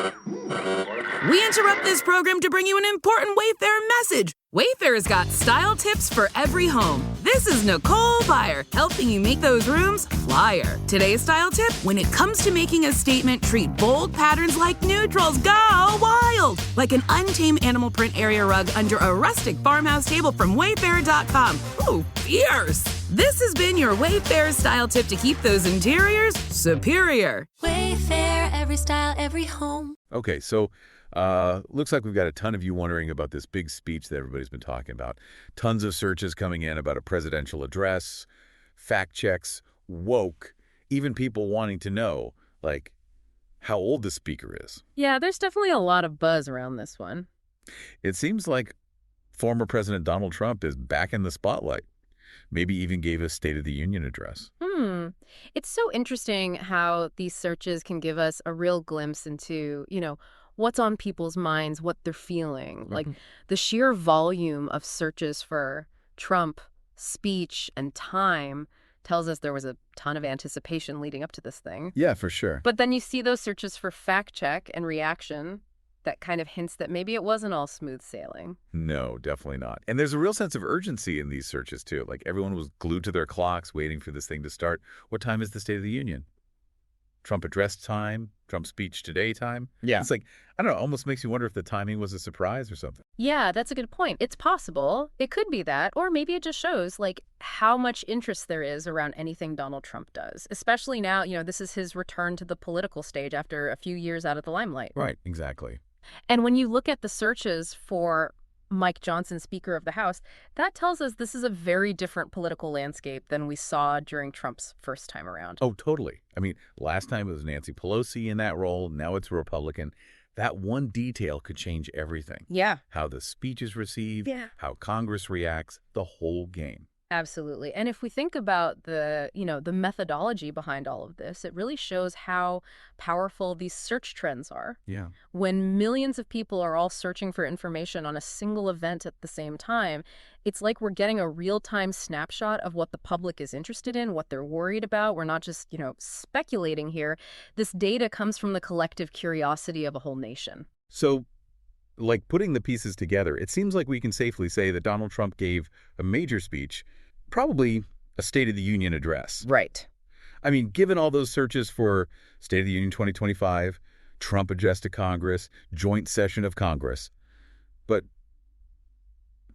We interrupt this program to bring you an important Wayfair message. Wayfair's got style tips for every home. This is Nicole Byer, helping you make those rooms flyer. Today's style tip: when it comes to making a statement, treat bold patterns like neutrals. Go wild! Like an untamed animal print area rug under a rustic farmhouse table from Wayfair.com. Ooh, fierce! This has been your Wayfair style tip to keep those interiors superior. Wayfair, every style, every home. Okay, so looks like we've got a ton of you wondering about this big speech that everybody's been talking about. Tons of searches coming in about a presidential address, fact checks, woke, even people wanting to know, like, how old the speaker is. Yeah, there's definitely a lot of buzz around this one. It seems like former President Donald Trump is back in the spotlight. Maybe even gave a State of the Union address. It's so interesting how these searches can give us a real glimpse into, what's on people's minds, what they're feeling. Like the sheer volume of searches for Trump, speech, and time tells us there was a ton of anticipation leading up to this thing. Yeah, for sure. But then you see those searches for fact check and reaction that kind of hints that maybe it wasn't all smooth sailing. No, definitely not. And there's a real sense of urgency in these searches, too. Like, everyone was glued to their clocks waiting for this thing to start. What time is the State of the Union? Trump address time? Trump speech today time? Yeah. It's like, I don't know, almost makes you wonder if the timing was a surprise or something. Yeah, that's a good point. It's possible. It could be that. Or maybe it just shows, how much interest there is around anything Donald Trump does. Especially now, this is his return to the political stage after a few years out of the limelight. Right, exactly. And when you look at the searches for Mike Johnson, Speaker of the House, that tells us this is a very different political landscape than we saw during Trump's first time around. Oh, totally. I mean, last time it was Nancy Pelosi in that role. Now it's a Republican. That one detail could change everything. Yeah. How the speech is received, Yeah. how Congress reacts, the whole game. Absolutely. And if we think about the methodology behind all of this, it really shows how powerful these search trends are. Yeah. When millions of people are all searching for information on a single event at the same time, it's like we're getting a real-time snapshot of what the public is interested in, what they're worried about. We're not just, speculating here. This data comes from the collective curiosity of a whole nation. So, like, putting the pieces together, it seems like we can safely say that Donald Trump gave a major speech, probably a State of the Union address. Right. I mean, given all those searches for State of the Union 2025, Trump address to Congress, joint session of Congress, but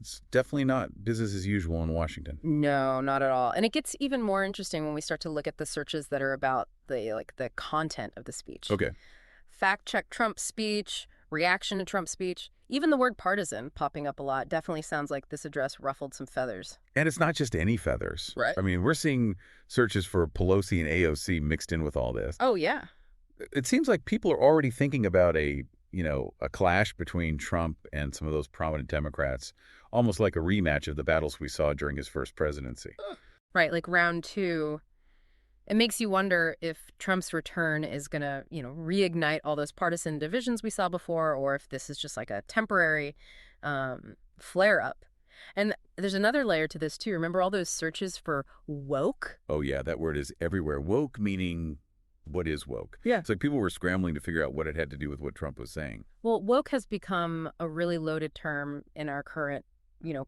it's definitely not business as usual in Washington. No, not at all. And it gets even more interesting when we start to look at the searches that are about the content of the speech. Okay. Fact check Trump's speech, reaction to Trump's speech. Even the word partisan popping up a lot definitely sounds like this address ruffled some feathers. And it's not just any feathers. Right. I mean, we're seeing searches for Pelosi and AOC mixed in with all this. Oh, yeah. It seems like people are already thinking about a clash between Trump and some of those prominent Democrats, almost like a rematch of the battles we saw during his first presidency. Right, like round two. It makes you wonder if Trump's return is going to, reignite all those partisan divisions we saw before, or if this is just like a temporary flare-up. And there's another layer to this, too. Remember all those searches for woke? Oh, yeah, that word is everywhere. Woke meaning, what is woke? Yeah. It's like people were scrambling to figure out what it had to do with what Trump was saying. Well, woke has become a really loaded term in our current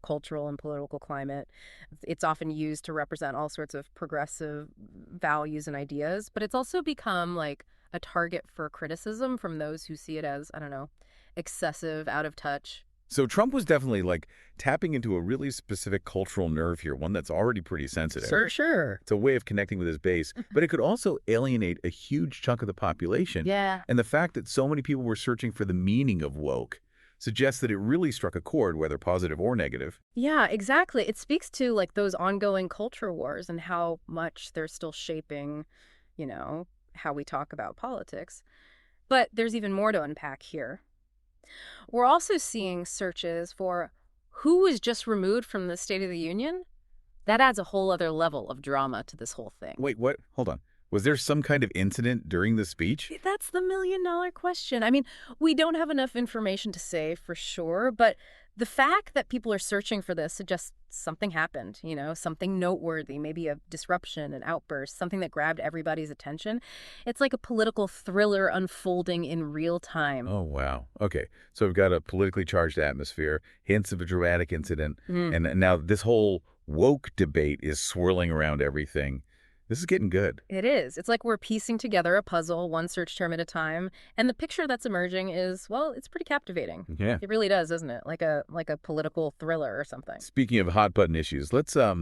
cultural and political climate. It's often used to represent all sorts of progressive values and ideas, but it's also become like a target for criticism from those who see it as, excessive, out of touch. So Trump was definitely tapping into a really specific cultural nerve here, one that's already pretty sensitive. For sure. It's a way of connecting with his base, but it could also alienate a huge chunk of the population. Yeah. And the fact that so many people were searching for the meaning of woke suggests that it really struck a chord, whether positive or negative. Yeah, exactly. It speaks to those ongoing culture wars and how much they're still shaping, how we talk about politics. But there's even more to unpack here. We're also seeing searches for who was just removed from the State of the Union. That adds a whole other level of drama to this whole thing. Wait, what? Hold on. Was there some kind of incident during the speech? That's the million-dollar question. I mean, we don't have enough information to say for sure, but The fact that people are searching for this suggests something happened, something noteworthy, maybe a disruption, an outburst, something that grabbed everybody's attention. It's like a political thriller unfolding in real time. Oh, wow. Okay, so we've got a politically charged atmosphere, hints of a dramatic incident, and now this whole woke debate is swirling around everything. This is getting good. It is. It's like we're piecing together a puzzle, one search term at a time, and the picture that's emerging is, well, it's pretty captivating. Yeah. It really does, doesn't it? Like a political thriller or something. Speaking of hot button issues, let's talk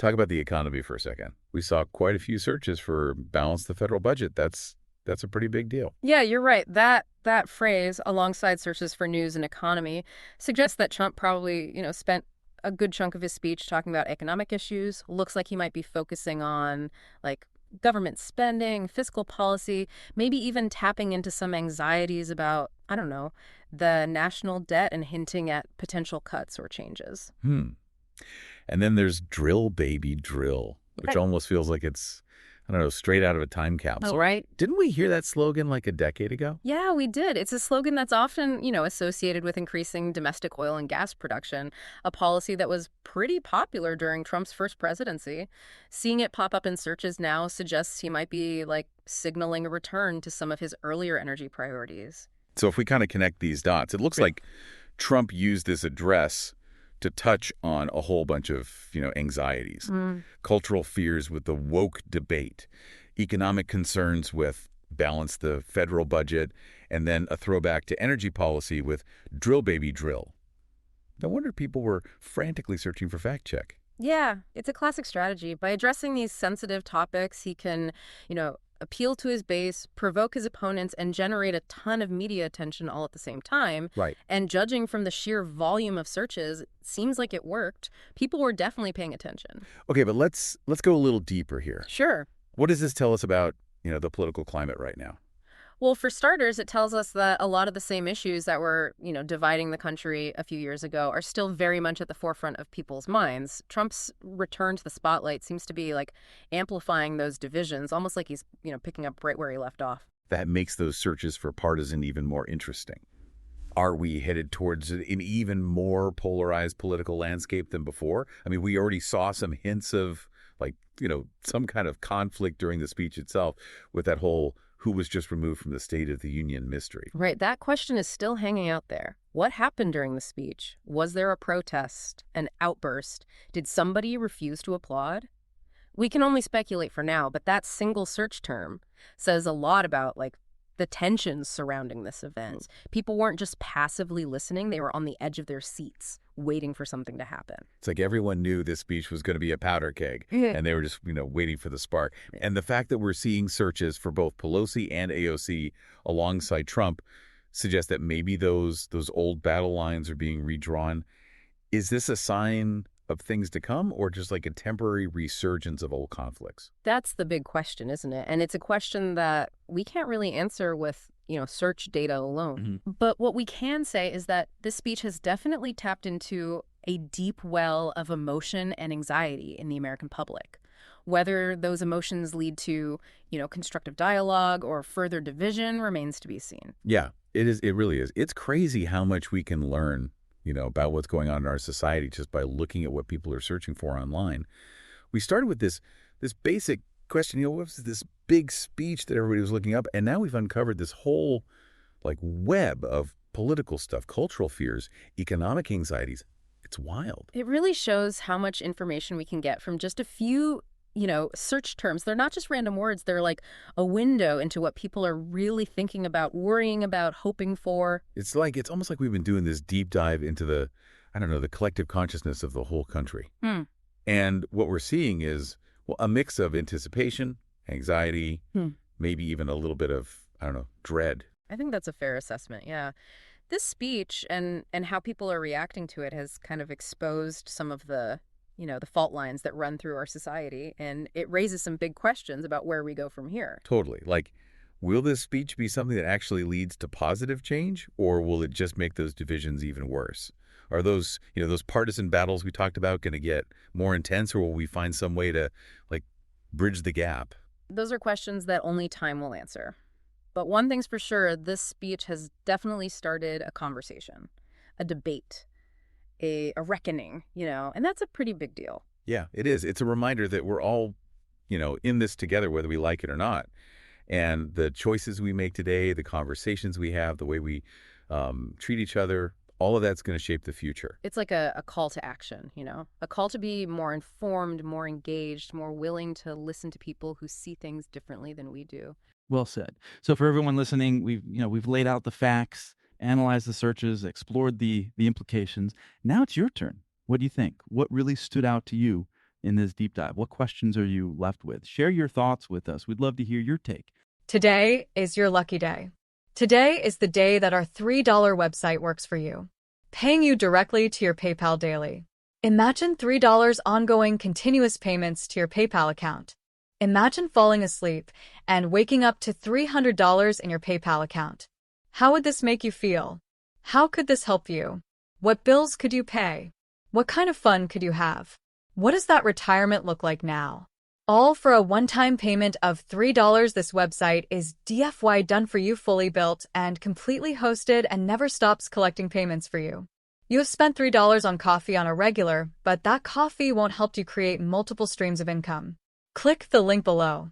about the economy for a second. We saw quite a few searches for balance the federal budget. That's a pretty big deal. Yeah, you're right. That phrase, alongside searches for news and economy, suggests that Trump probably, spent a good chunk of his speech talking about economic issues. Looks like he might be focusing on like government spending, fiscal policy, maybe even tapping into some anxieties about, I don't know, the national debt and hinting at potential cuts or changes. And then there's drill, baby, drill, which almost feels like it's, I don't know, straight out of a time capsule. Oh, right. Didn't we hear that slogan like a decade ago? Yeah, we did. It's a slogan that's often, associated with increasing domestic oil and gas production, a policy that was pretty popular during Trump's first presidency. Seeing it pop up in searches now suggests he might be, signaling a return to some of his earlier energy priorities. So if we kind of connect these dots, it looks like Trump used this address to touch on a whole bunch of, anxieties, cultural fears with the woke debate, economic concerns with balance the federal budget, and then a throwback to energy policy with drill, baby, drill. No wonder people were frantically searching for fact check. Yeah, it's a classic strategy. By addressing these sensitive topics, he can, appeal to his base, provoke his opponents, and generate a ton of media attention all at the same time. Right. And judging from the sheer volume of searches, it seems like it worked. People were definitely paying attention. Okay, but let's go a little deeper here. Sure. What does this tell us about, the political climate right now? Well, for starters, it tells us that a lot of the same issues that were, dividing the country a few years ago are still very much at the forefront of people's minds. Trump's return to the spotlight seems to be amplifying those divisions, almost like he's, picking up right where he left off. That makes those searches for partisan even more interesting. Are we headed towards an even more polarized political landscape than before? I mean, we already saw some hints of some kind of conflict during the speech itself with that whole who was just removed from the State of the Union mystery. Right. That question is still hanging out there. What happened during the speech? Was there a protest, an outburst? Did somebody refuse to applaud? We can only speculate for now, but that single search term says a lot about, the tensions surrounding this event. People weren't just passively listening. They were on the edge of their seats, waiting for something to happen. It's like everyone knew this speech was going to be a powder keg, and they were just, waiting for the spark. And the fact that we're seeing searches for both Pelosi and AOC alongside Trump suggests that maybe those old battle lines are being redrawn. Is this a sign of things to come, or just like a temporary resurgence of old conflicts? That's the big question, isn't it? And it's a question that we can't really answer with, search data alone. But what we can say is that this speech has definitely tapped into a deep well of emotion and anxiety in the American public. Whether those emotions lead to, constructive dialogue or further division remains to be seen. Yeah, it is. It really is. It's crazy how much we can learn about what's going on in our society just by looking at what people are searching for online. We started with this basic question, what was this big speech that everybody was looking up? And now we've uncovered this whole web of political stuff, cultural fears, economic anxieties. It's wild. It really shows how much information we can get from just a few search terms. They're not just random words. They're like a window into what people are really thinking about, worrying about, hoping for. It's almost like we've been doing this deep dive into the collective consciousness of the whole country. And what we're seeing is, a mix of anticipation, anxiety, maybe even a little bit of, dread. I think that's a fair assessment, yeah. This speech and how people are reacting to it has kind of exposed some of the the fault lines that run through our society, and it raises some big questions about where we go from here. Totally. Will this speech be something that actually leads to positive change, or will it just make those divisions even worse? Are those, those partisan battles we talked about going to get more intense, or will we find some way to, bridge the gap? Those are questions that only time will answer. But one thing's for sure, this speech has definitely started a conversation, a debate. a reckoning, and that's a pretty big deal. Yeah, it is. It's a reminder that we're all, in this together, whether we like it or not. And the choices we make today, the conversations we have, the way we treat each other, all of that's going to shape the future. It's like a call to action, a call to be more informed, more engaged, more willing to listen to people who see things differently than we do. Well said. So for everyone listening, we've laid out the facts, analyzed the searches, explored the implications. Now it's your turn. What do you think? What really stood out to you in this deep dive? What questions are you left with? Share your thoughts with us. We'd love to hear your take. Today is your lucky day. Today is the day that our $3 website works for you, paying you directly to your PayPal daily. Imagine $3 ongoing continuous payments to your PayPal account. Imagine falling asleep and waking up to $300 in your PayPal account. How would this make you feel? How could this help you? What bills could you pay? What kind of fun could you have? What does that retirement look like now? All for a one-time payment of $3. This website is DFY done for you, fully built and completely hosted, and never stops collecting payments for you. You have spent $3 on coffee on a regular, but that coffee won't help you create multiple streams of income. Click the link below.